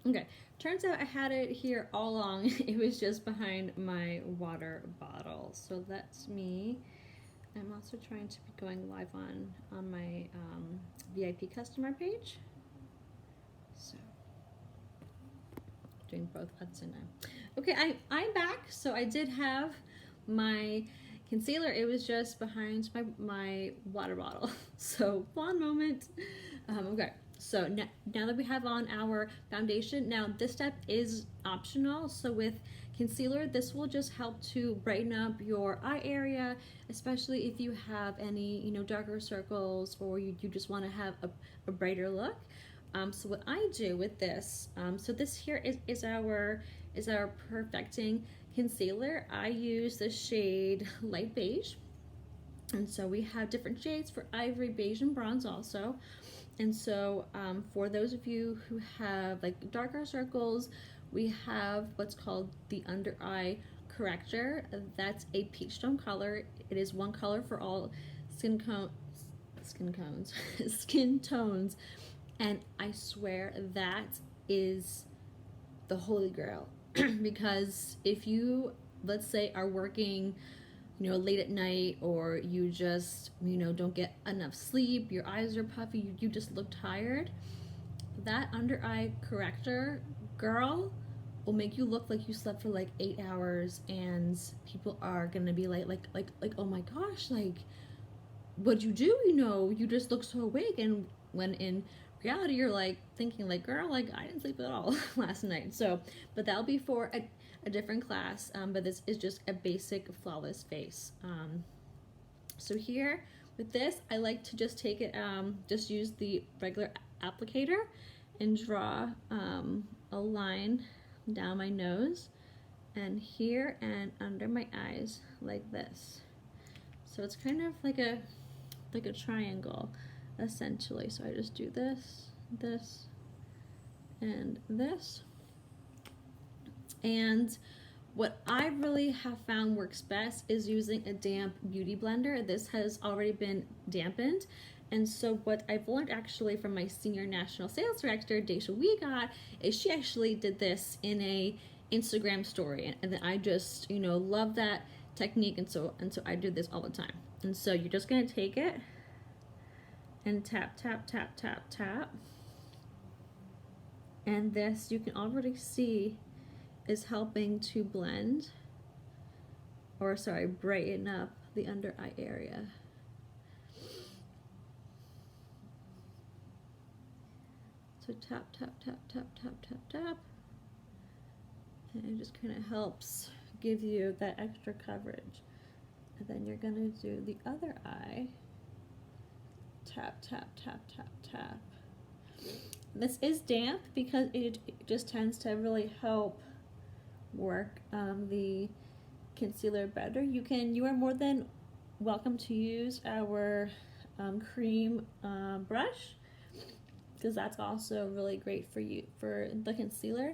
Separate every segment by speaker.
Speaker 1: Okay, turns out I had it here all along. It was just behind my water bottle. So that's me. I'm also trying to be going live on my VIP customer page. So doing both at the same time. Okay, I'm back. So I did have my concealer. It was just behind my water bottle. So one moment. Okay. So now that we have on our foundation, now this step is optional. So with concealer, this will just help to brighten up your eye area, especially if you have any, darker circles, or you just want to have a brighter look. So what I do with this, so this here is our perfecting concealer. I use the shade light beige, and so we have different shades for ivory, beige, and bronze also. And so for those of you who have like darker circles, we have what's called the under eye corrector. That's a peach tone color. It is one color for all skin skin tones, and I swear that is the holy grail. Because if you, let's say, are working late at night, or you just don't get enough sleep, your eyes are puffy, you just look tired, that under eye corrector, girl, will make you look like you slept for like 8 hours, and people are gonna be like, oh my gosh, like, what'd you do? You just look so awake. And when in reality, you're like thinking like, girl, like, I didn't sleep at all last night. So, but that'll be for a different class. But this is just a basic flawless face. So here with this, I like to just take it, just use the regular applicator and draw a line down my nose and here and under my eyes like this. So it's kind of like a triangle essentially. So I just do this, this, and this. And what I really have found works best is using a damp beauty blender. This has already been dampened. And so what I've learned actually from my senior national sales director, Daisha Wegot, is she actually did this in a Instagram story. And then I just, love that technique. And so I do this all the time. And so you're just gonna take it and tap, tap, tap, tap, tap. And this, you can already see, is helping to blend, or sorry, brighten up the under eye area. So tap, tap, tap, tap, tap, tap, tap. And it just kind of helps give you that extra coverage. And then you're gonna do the other eye. Tap, tap, tap, tap, tap. This is damp because it just tends to really help work the concealer better. You are more than welcome to use our cream brush, because that's also really great for you for the concealer.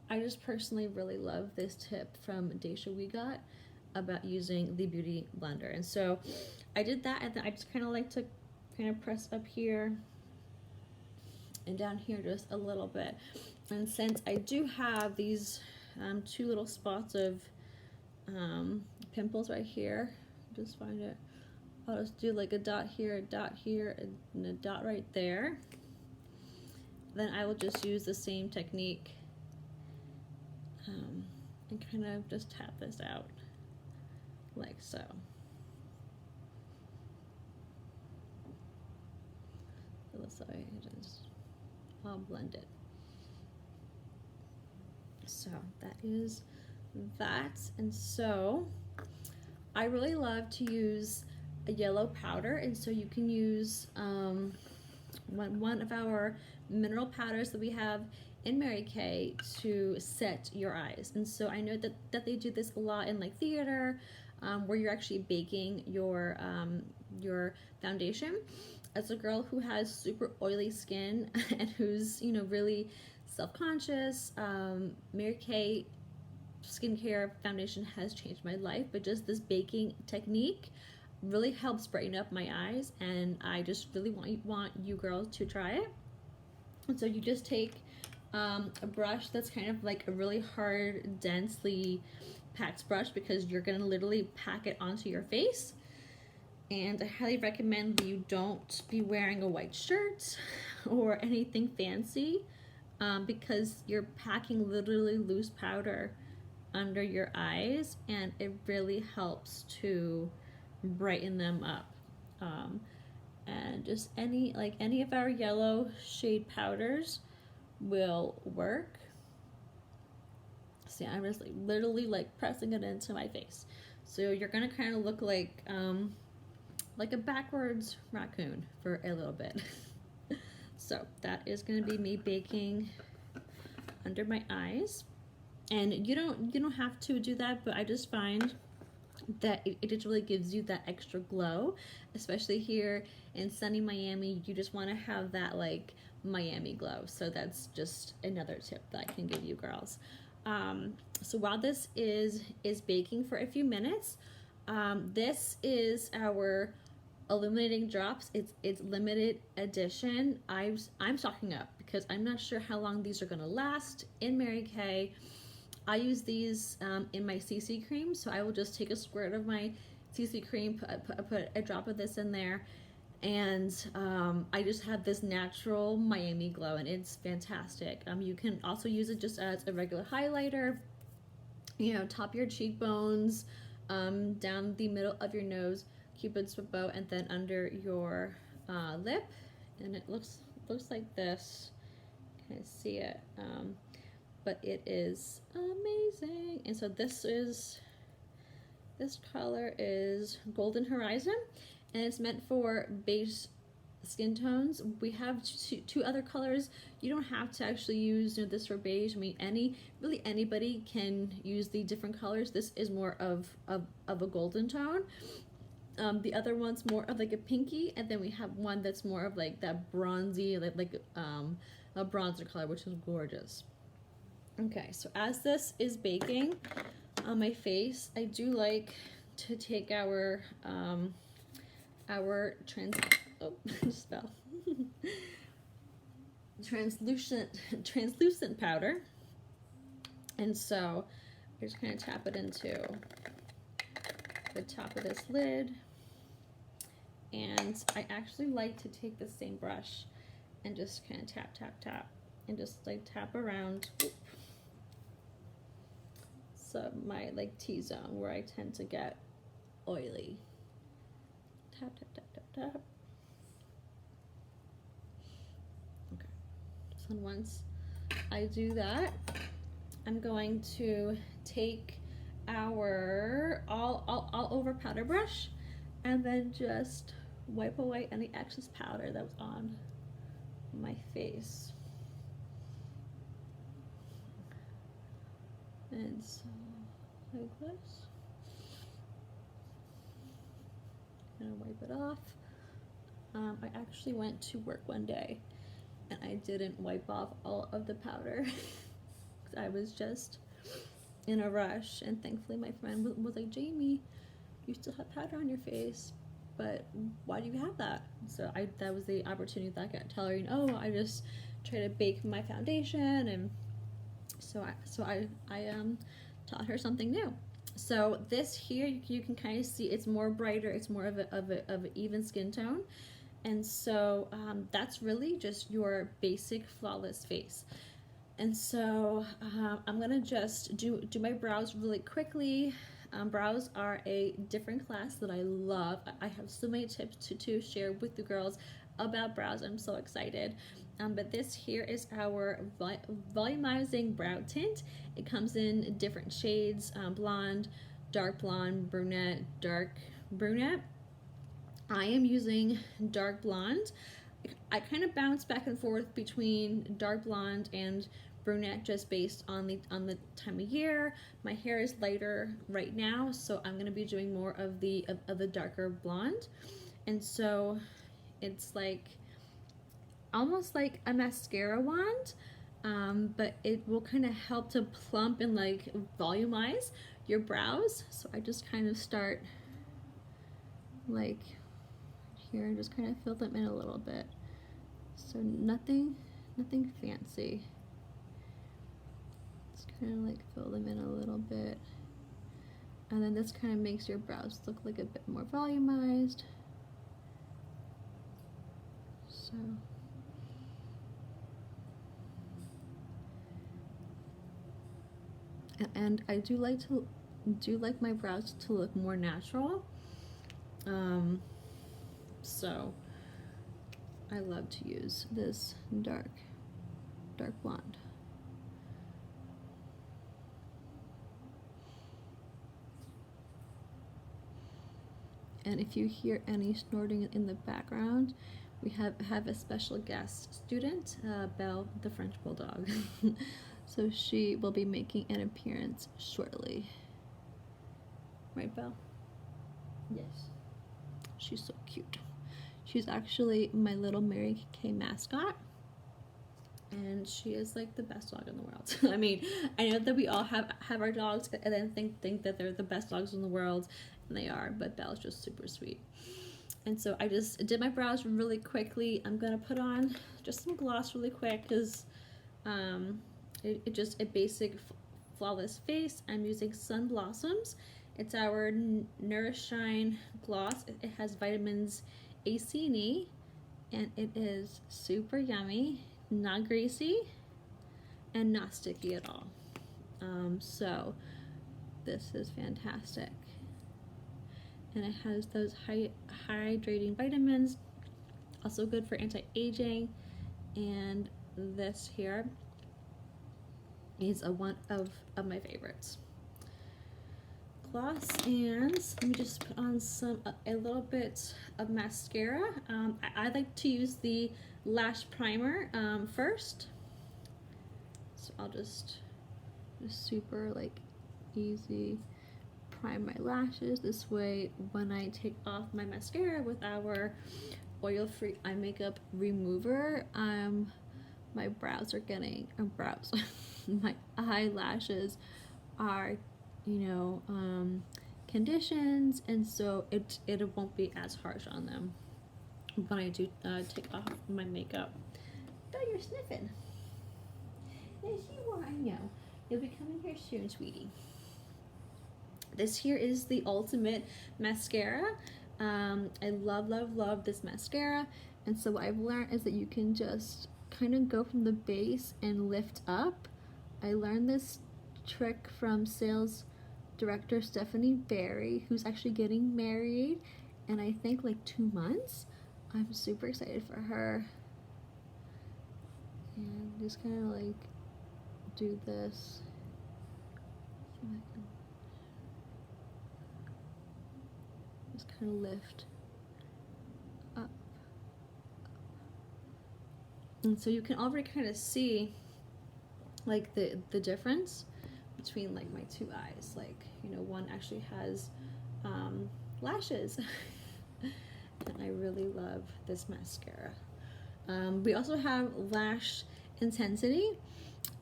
Speaker 1: I just personally really love this tip from Daisha Wegot about using the beauty blender. And so I did that, and then I just kind of like to press up here and down here just a little bit. And since I do have these two little spots of pimples right here, just find it, I'll just do like a dot here, and a dot right there. Then I will just use the same technique and kind of just tap this out like so. So it is all blended. So that is that. And so I really love to use a yellow powder, and so you can use one of our mineral powders that we have in Mary Kay to set your eyes. And so I know that they do this a lot in like theater, where you're actually baking your foundation. As a girl who has super oily skin and who's really self-conscious, Mary Kay skincare foundation has changed my life. But just this baking technique really helps brighten up my eyes, and I just really want you girls to try it. And so you just take a brush that's kind of like a really hard, densely packed brush, because you're gonna literally pack it onto your face. And I highly recommend that you don't be wearing a white shirt or anything fancy, because you're packing literally loose powder under your eyes, and it really helps to brighten them up. And just any of our yellow shade powders will work. See, I'm just like literally like pressing it into my face, so you're gonna kind of look like a backwards raccoon for a little bit. So that is gonna be me baking under my eyes, and you don't have to do that, but I just find that it just really gives you that extra glow, especially here in sunny Miami. You just want to have that like Miami glow. So that's just another tip that I can give you girls. So while this is baking for a few minutes, this is our illuminating drops. It's limited edition. I'm stocking up because I'm not sure how long these are gonna last in Mary Kay. I use these in my CC cream, so I will just take a squirt of my CC cream, put a drop of this in there, and I just have this natural Miami glow, and it's fantastic. You can also use it just as a regular highlighter, you know, top your cheekbones, down the middle of your nose, Cupid's bow, and then under your lip, and it looks like this. Can I see it? But it is amazing. And so this color is Golden Horizon, and it's meant for beige skin tones. We have two other colors. You don't have to actually use, you know, this for beige. I mean, really anybody can use the different colors. This is more of a golden tone. The other one's more of like a pinky, and then we have one that's more of like that bronzy, like a bronzer color, which is gorgeous. Okay, so as this is baking on my face, I do like to take our translucent powder, and so I just kind of tap it into the top of this lid. And I actually like to take the same brush and just kind of tap, and just like tap around. Oop. So my like T-zone where I tend to get oily. Tap. Okay. So once I do that, I'm going to take our all over powder brush and then just wipe away any excess powder that was on my face. And so like this. Gonna wipe it off. I actually went to work one day and I didn't wipe off all of the powder because I was just in a rush, and thankfully my friend was like, Jamie, you still have powder on your face, but why do you have that? So that was the opportunity that I got to tell her, you know, I just try to bake my foundation, and so I taught her something new. So this here, you can kind of see it's more brighter, it's more of an even skin tone, and so that's really just your basic flawless face. And so I'm gonna just do my brows really quickly. Brows are a different class that I love. I have so many tips to share with the girls about brows. I'm so excited. But this here is our volumizing brow tint. It comes in different shades, blonde, dark blonde, brunette, dark brunette. I am using dark blonde. I kind of bounce back and forth between dark blonde and brunette just based on the time of year. My hair is lighter right now, so I'm going to be doing more of the darker blonde. And so it's like almost like a mascara wand, but it will kind of help to plump and like volumize your brows. So I just kind of start like here and just kind of fill them in a little bit. So nothing fancy. Just kind of like fill them in a little bit. And then this kind of makes your brows look like a bit more volumized. So. And I do like my brows to look more natural. So I love to use this dark blonde. And if you hear any snorting in the background, we have a special guest student, Belle, the French Bulldog. So she will be making an appearance shortly. Right, Belle? Yes. She's so cute. She's actually my little Mary Kay mascot. And she is like the best dog in the world. I mean, I know that we all have our dogs and then think that they're the best dogs in the world, and they are, but Belle's just super sweet. And so I just did my brows really quickly. I'm gonna put on just some gloss really quick because just a basic flawless face. I'm using Sun Blossoms. It's our Nourish Shine gloss. It has vitamins A, C, and E, and it is super yummy, not greasy, and not sticky at all. So this is fantastic. And it has those hydrating vitamins, also good for anti-aging. And this here is one of my favorites. Gloss, and let me just put on a little bit of mascara. I like to use the lash primer first. So I'll just super like easy prime my lashes. This way when I take off my mascara with our oil-free eye makeup remover, my brows are getting my eyelashes are, you know, conditions, and so it won't be as harsh on them when I do take off my makeup. Oh, you're sniffing. Yes, you are. I know. You'll be coming here soon, sweetie. This here is the ultimate mascara. I love this mascara, and so what I've learned is that you can just kind of go from the base and lift up. I learned this trick from sales director Stephanie Berry, who's actually getting married in I think like 2 months. I'm super excited for her. And just kind of like do this. See if I can just kind of lift up. And so you can already kind of see like the difference between like my two eyes. Like, you know, one actually has lashes. And I really love this mascara. We also have Lash Intensity,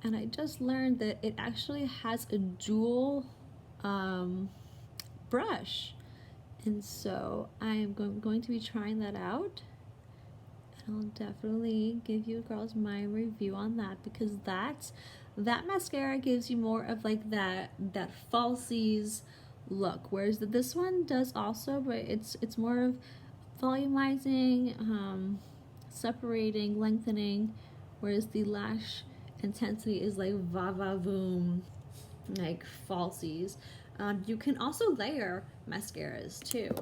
Speaker 1: and I just learned that it actually has a dual brush, and so I'm going to be trying that out, and I'll definitely give you girls my review on that, because that mascara gives you more of like that falsies look, whereas this one does also, but it's more of volumizing, separating, lengthening, whereas the Lash Intensity is like va-va-voom, like falsies. You can also layer mascaras too. You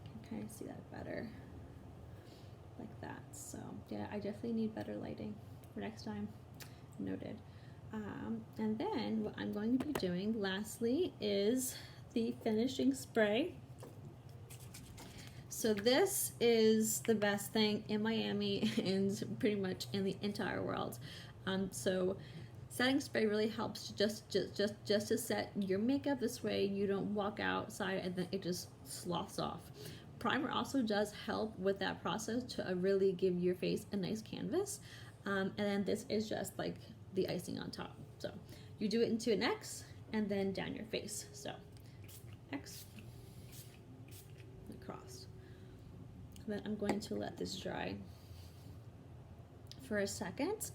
Speaker 1: can kind of see that better, like that. So yeah, I definitely need better lighting for next time. Noted. And then what I'm going to be doing lastly is the finishing spray. So this is the best thing in Miami and pretty much in the entire world. So setting spray really helps just to set your makeup. This way you don't walk outside and then it just sloughs off. Primer also does help with that process to really give your face a nice canvas. And then this is just like the icing on top. So you do it into an X and then down your face. So X, across. Then I'm going to let this dry for a second,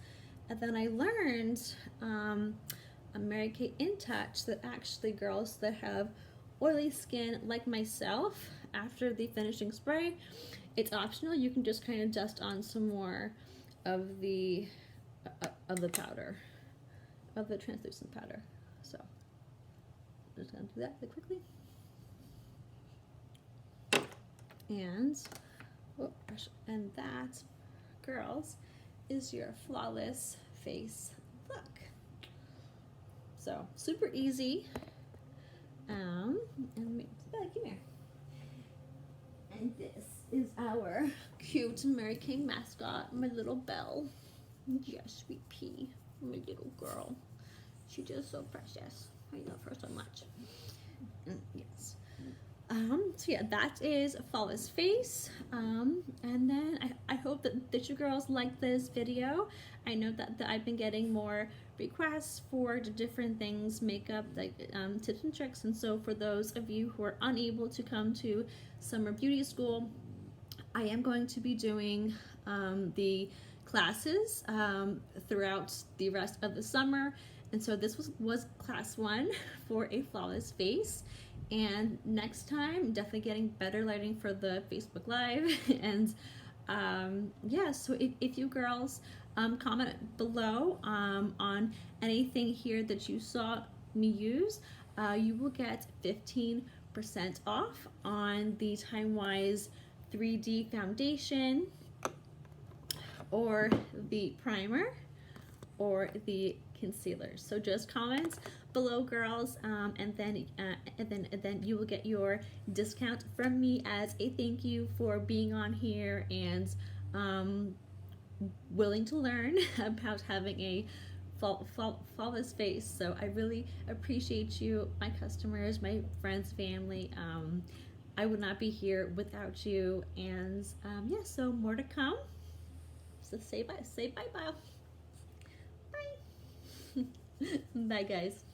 Speaker 1: And then I learned a Mary Kay In Touch that actually girls that have oily skin like myself, after the finishing spray, it's optional. You can just kind of dust on some more of the powder, of the translucent powder. So I'm just gonna do that really quickly. And that, girls, is your flawless face look. So super easy. And let me come here. And this is our cute Mary Kay mascot, my little Belle. Yes, sweet pea, my little girl. She's just so precious. I love her so much. Yes. So yeah, that is Flawless Face. And then I hope that you girls like this video. I know that I've been getting more requests for the different things, makeup, like tips and tricks. And so for those of you who are unable to come to summer beauty school, I am going to be doing the classes throughout the rest of the summer. And so this was class 1 for a flawless face. And next time, definitely getting better lighting for the Facebook Live. And yeah, so if you girls comment below on anything here that you saw me use, you will get 15% off on the Time Wise 3D foundation, or the primer, or the concealer. So just comment below, girls, and then you will get your discount from me as a thank you for being on here and willing to learn about having a flawless face. So I really appreciate you, my customers, my friends, family. I would not be here without you. And yeah, so more to come. So say bye bye. Bye. Bye, guys.